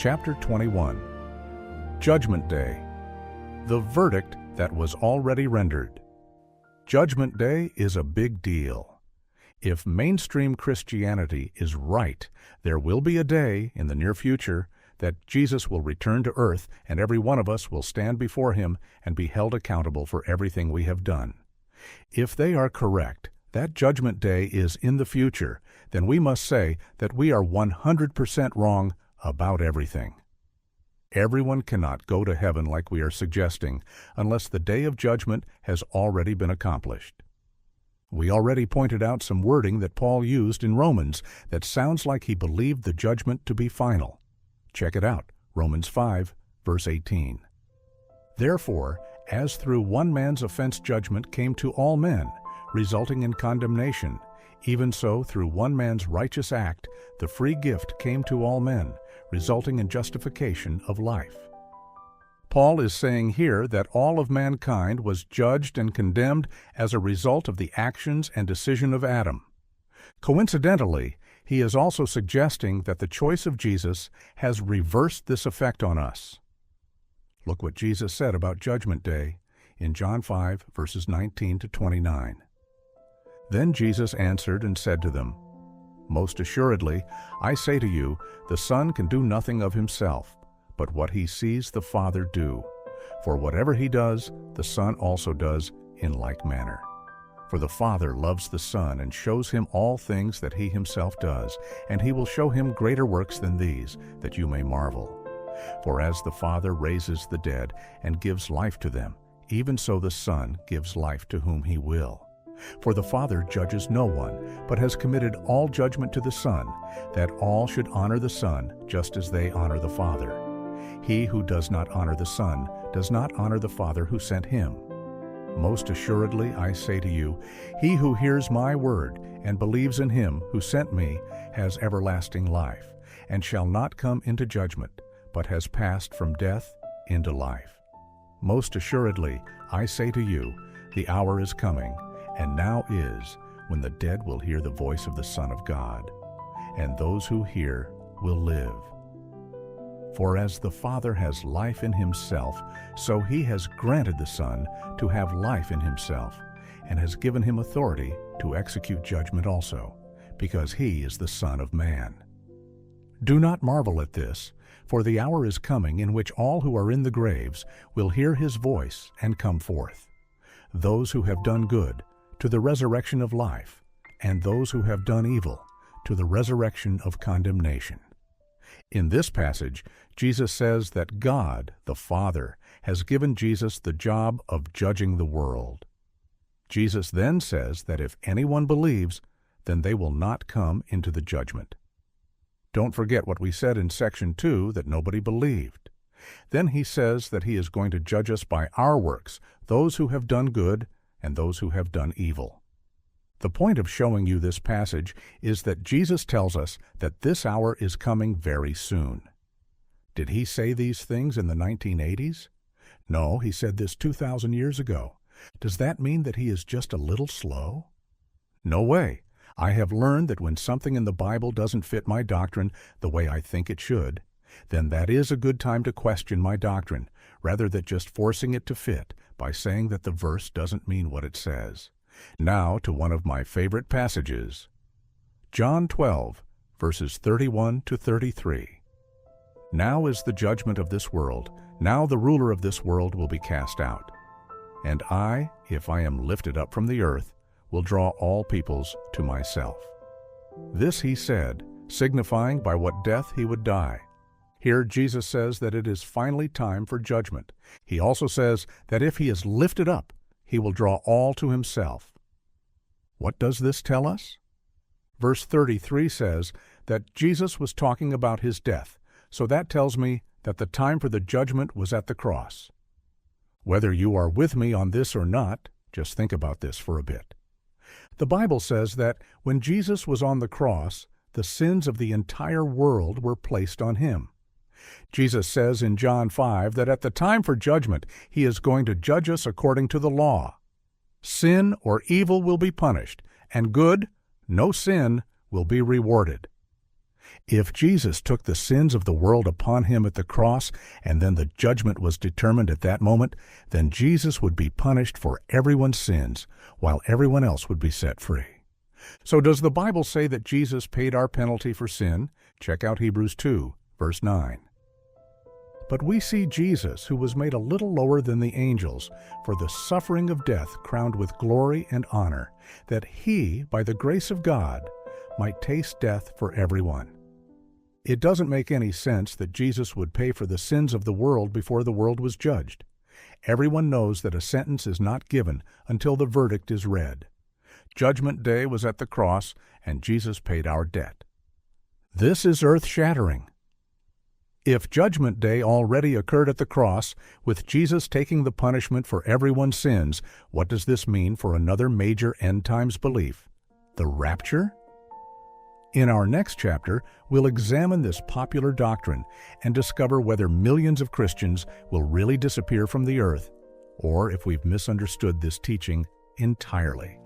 Chapter 21. Judgment Day. The verdict that was already rendered. Judgment Day is a big deal. If mainstream Christianity is right, there will be a day in the near future that Jesus will return to earth and every one of us will stand before him and be held accountable for everything we have done. If they are correct, that judgment day is in the future, then we must say that we are 100% wrong about everything. Everyone cannot go to heaven like we are suggesting unless the day of judgment has already been accomplished. We already pointed out some wording that Paul used in Romans that sounds like he believed the judgment to be final. Check it out, Romans 5, verse 18. Therefore, as through one man's offense judgment came to all men, resulting in condemnation, even so through one man's righteous act the free gift came to all men, resulting in justification of life. Paul is saying here that all of mankind was judged and condemned as a result of the actions and decision of Adam. Coincidentally, he is also suggesting that the choice of Jesus has reversed this effect on us. Look what Jesus said about Judgment Day in John 5, verses 19 to 29. Then Jesus answered and said to them, Most assuredly, I say to you, the Son can do nothing of himself, but what he sees the Father do. For whatever he does, the Son also does in like manner. For the Father loves the Son and shows him all things that he himself does, and he will show him greater works than these, that you may marvel. For as the Father raises the dead and gives life to them, even so the Son gives life to whom he will. For the Father judges no one, but has committed all judgment to the Son, that all should honor the Son just as they honor the Father. He who does not honor the Son does not honor the Father who sent him. Most assuredly, I say to you, he who hears my word and believes in him who sent me has everlasting life, and shall not come into judgment, but has passed from death into life. Most assuredly, I say to you, the hour is coming, and now is, when the dead will hear the voice of the Son of God, and those who hear will live. For as the Father has life in himself, so he has granted the Son to have life in himself, and has given him authority to execute judgment also, because he is the Son of Man. Do not marvel at this, for the hour is coming in which all who are in the graves will hear his voice and come forth. Those who have done good, to the resurrection of life, and those who have done evil, to the resurrection of condemnation. In this passage, Jesus says that God, the Father, has given Jesus the job of judging the world. Jesus then says that if anyone believes, then they will not come into the judgment. Don't forget what we said in section 2, that nobody believed. Then he says that he is going to judge us by our works, those who have done good and those who have done evil. The point of showing you this passage is that Jesus tells us that this hour is coming very soon. Did he say these things in the 1980s? No, he said this 2,000 years ago. Does that mean that he is just a little slow? No way. I have learned that when something in the Bible doesn't fit my doctrine the way I think it should, then that is a good time to question my doctrine, rather than just forcing it to fit by saying that the verse doesn't mean what it says. Now to one of my favorite passages. John 12, verses 31 to 33. Now is the judgment of this world. Now the ruler of this world will be cast out. And I, if I am lifted up from the earth, will draw all peoples to myself. This he said, signifying by what death he would die. Here Jesus says that it is finally time for judgment. He also says that if he is lifted up, he will draw all to himself. What does this tell us? Verse 33 says that Jesus was talking about his death, so that tells me that the time for the judgment was at the cross. Whether you are with me on this or not, just think about this for a bit. The Bible says that when Jesus was on the cross, the sins of the entire world were placed on him. Jesus says in John 5 that at the time for judgment, he is going to judge us according to the law. Sin or evil will be punished, and good, no sin, will be rewarded. If Jesus took the sins of the world upon him at the cross, and then the judgment was determined at that moment, then Jesus would be punished for everyone's sins, while everyone else would be set free. So does the Bible say that Jesus paid our penalty for sin? Check out Hebrews 2, verse 9. But we see Jesus, who was made a little lower than the angels, for the suffering of death crowned with glory and honor, that he, by the grace of God, might taste death for everyone. It doesn't make any sense that Jesus would pay for the sins of the world before the world was judged. Everyone knows that a sentence is not given until the verdict is read. Judgment Day was at the cross, and Jesus paid our debt. This is earth-shattering. If Judgment Day already occurred at the cross, with Jesus taking the punishment for everyone's sins, what does this mean for another major end-times belief? The rapture? In our next chapter, we'll examine this popular doctrine and discover whether millions of Christians will really disappear from the earth, or if we've misunderstood this teaching entirely.